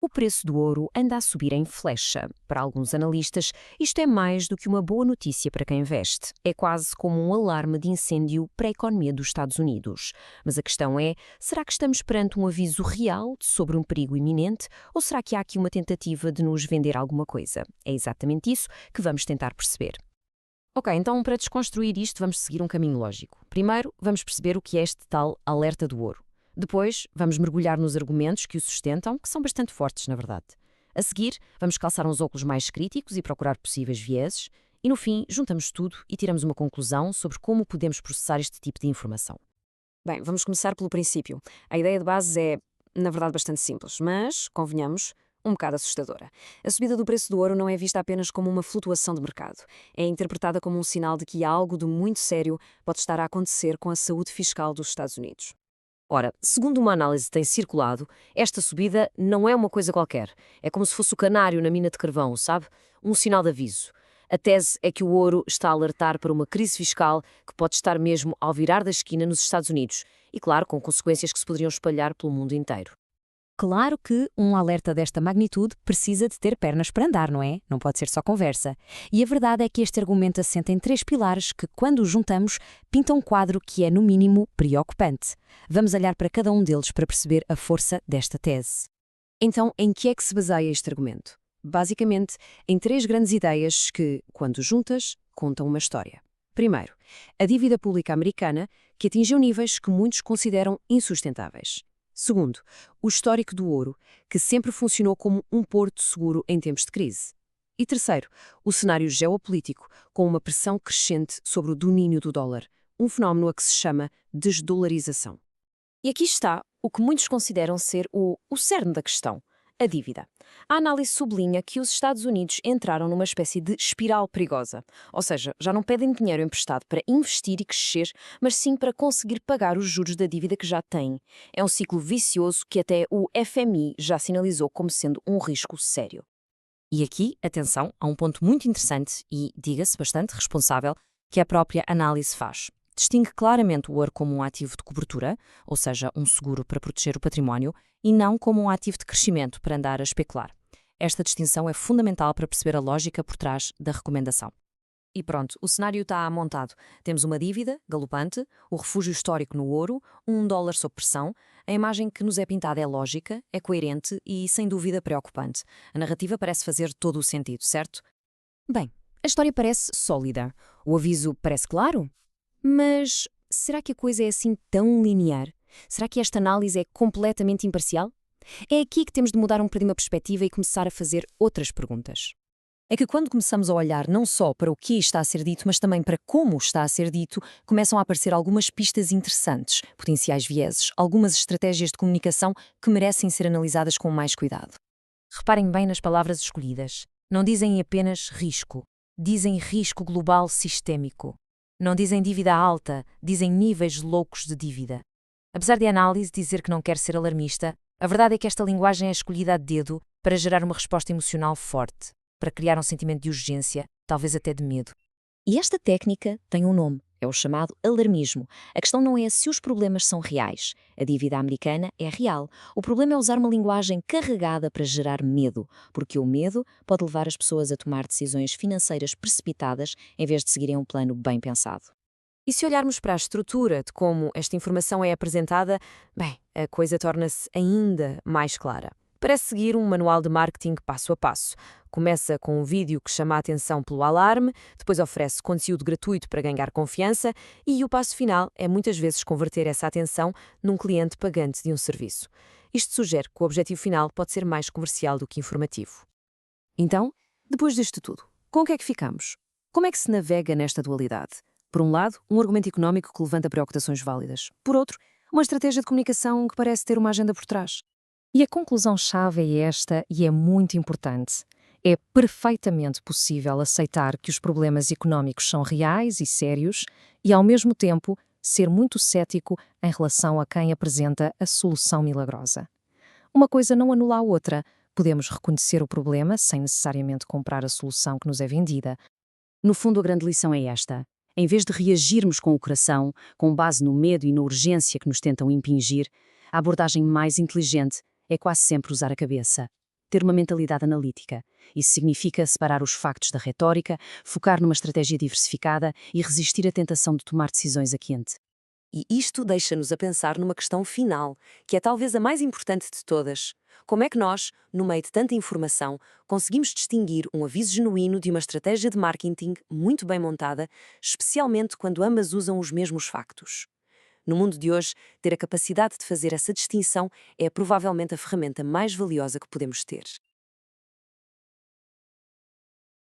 O preço do ouro anda a subir em flecha. Para alguns analistas, isto é mais do que uma boa notícia para quem investe. É quase como um alarme de incêndio para a economia dos Estados Unidos. Mas a questão é, será que estamos perante um aviso real sobre um perigo iminente ou será que há aqui uma tentativa de nos vender alguma coisa? É exatamente isso que vamos tentar perceber. Ok, então para desconstruir isto vamos seguir um caminho lógico. Primeiro, vamos perceber o que é este tal alerta do ouro. Depois, vamos mergulhar nos argumentos que o sustentam, que são bastante fortes, na verdade. A seguir, vamos calçar uns óculos mais críticos e procurar possíveis vieses. E no fim, juntamos tudo e tiramos uma conclusão sobre como podemos processar este tipo de informação. Bem, vamos começar pelo princípio. A ideia de base é, na verdade, bastante simples, mas, convenhamos, um bocado assustadora. A subida do preço do ouro não é vista apenas como uma flutuação de mercado. É interpretada como um sinal de que algo de muito sério pode estar a acontecer com a saúde fiscal dos Estados Unidos. Ora, segundo uma análise que tem circulado, esta subida não é uma coisa qualquer. É como se fosse o canário na mina de carvão, sabe? Um sinal de aviso. A tese é que o ouro está a alertar para uma crise fiscal que pode estar mesmo ao virar da esquina nos Estados Unidos e, claro, com consequências que se poderiam espalhar pelo mundo inteiro. Claro que um alerta desta magnitude precisa de ter pernas para andar, não é? Não pode ser só conversa. E a verdade é que este argumento assenta em três pilares que, quando os juntamos, pintam um quadro que é, no mínimo, preocupante. Vamos olhar para cada um deles para perceber a força desta tese. Então, em que é que se baseia este argumento? Basicamente, em três grandes ideias que, quando juntas, contam uma história. Primeiro, a dívida pública americana, que atingiu níveis que muitos consideram insustentáveis. Segundo, o histórico do ouro, que sempre funcionou como um porto seguro em tempos de crise. E terceiro, o cenário geopolítico, com uma pressão crescente sobre o domínio do dólar, um fenómeno a que se chama desdolarização. E aqui está o que muitos consideram ser o cerne da questão, a dívida. A análise sublinha que os Estados Unidos entraram numa espécie de espiral perigosa, ou seja, já não pedem dinheiro emprestado para investir e crescer, mas sim para conseguir pagar os juros da dívida que já têm. É um ciclo vicioso que até o FMI já sinalizou como sendo um risco sério. E aqui, atenção, há um ponto muito interessante e, diga-se, bastante responsável, que a própria análise faz. Distingue claramente o ouro como um ativo de cobertura, ou seja, um seguro para proteger o património, e não como um ativo de crescimento para andar a especular. Esta distinção é fundamental para perceber a lógica por trás da recomendação. E pronto, o cenário está montado. Temos uma dívida galopante, o refúgio histórico no ouro, um dólar sob pressão. A imagem que nos é pintada é lógica, é coerente e, sem dúvida, preocupante. A narrativa parece fazer todo o sentido, certo? Bem, a história parece sólida. O aviso parece claro. Mas será que a coisa é assim tão linear? Será que esta análise é completamente imparcial? É aqui que temos de mudar um bocadinho a perspectiva e começar a fazer outras perguntas. É que quando começamos a olhar não só para o que está a ser dito, mas também para como está a ser dito, começam a aparecer algumas pistas interessantes, potenciais vieses, algumas estratégias de comunicação que merecem ser analisadas com mais cuidado. Reparem bem nas palavras escolhidas. Não dizem apenas risco, dizem risco global sistêmico. Não dizem dívida alta, dizem níveis loucos de dívida. Apesar de a análise dizer que não quer ser alarmista, a verdade é que esta linguagem é escolhida a dedo para gerar uma resposta emocional forte, para criar um sentimento de urgência, talvez até de medo. E esta técnica tem um nome, é o chamado alarmismo. A questão não é se os problemas são reais. A dívida americana é real. O problema é usar uma linguagem carregada para gerar medo, porque o medo pode levar as pessoas a tomar decisões financeiras precipitadas em vez de seguirem um plano bem pensado. E se olharmos para a estrutura de como esta informação é apresentada, bem, a coisa torna-se ainda mais clara. Parece seguir um manual de marketing passo a passo. Começa com um vídeo que chama a atenção pelo alarme, depois oferece conteúdo gratuito para ganhar confiança e o passo final é muitas vezes converter essa atenção num cliente pagante de um serviço. Isto sugere que o objetivo final pode ser mais comercial do que informativo. Então, depois disto tudo, com o que é que ficamos? Como é que se navega nesta dualidade? Por um lado, um argumento económico que levanta preocupações válidas. Por outro, uma estratégia de comunicação que parece ter uma agenda por trás. E a conclusão-chave é esta e é muito importante. É perfeitamente possível aceitar que os problemas económicos são reais e sérios e, ao mesmo tempo, ser muito cético em relação a quem apresenta a solução milagrosa. Uma coisa não anula a outra. Podemos reconhecer o problema sem necessariamente comprar a solução que nos é vendida. No fundo, a grande lição é esta. Em vez de reagirmos com o coração, com base no medo e na urgência que nos tentam impingir, a abordagem mais inteligente é quase sempre usar a cabeça. ter uma mentalidade analítica. Isso significa separar os factos da retórica, focar numa estratégia diversificada e resistir à tentação de tomar decisões a quente. E isto deixa-nos a pensar numa questão final, que é talvez a mais importante de todas. Como é que nós, no meio de tanta informação, conseguimos distinguir um aviso genuíno de uma estratégia de marketing muito bem montada, especialmente quando ambas usam os mesmos factos? No mundo de hoje, ter a capacidade de fazer essa distinção é provavelmente a ferramenta mais valiosa que podemos ter.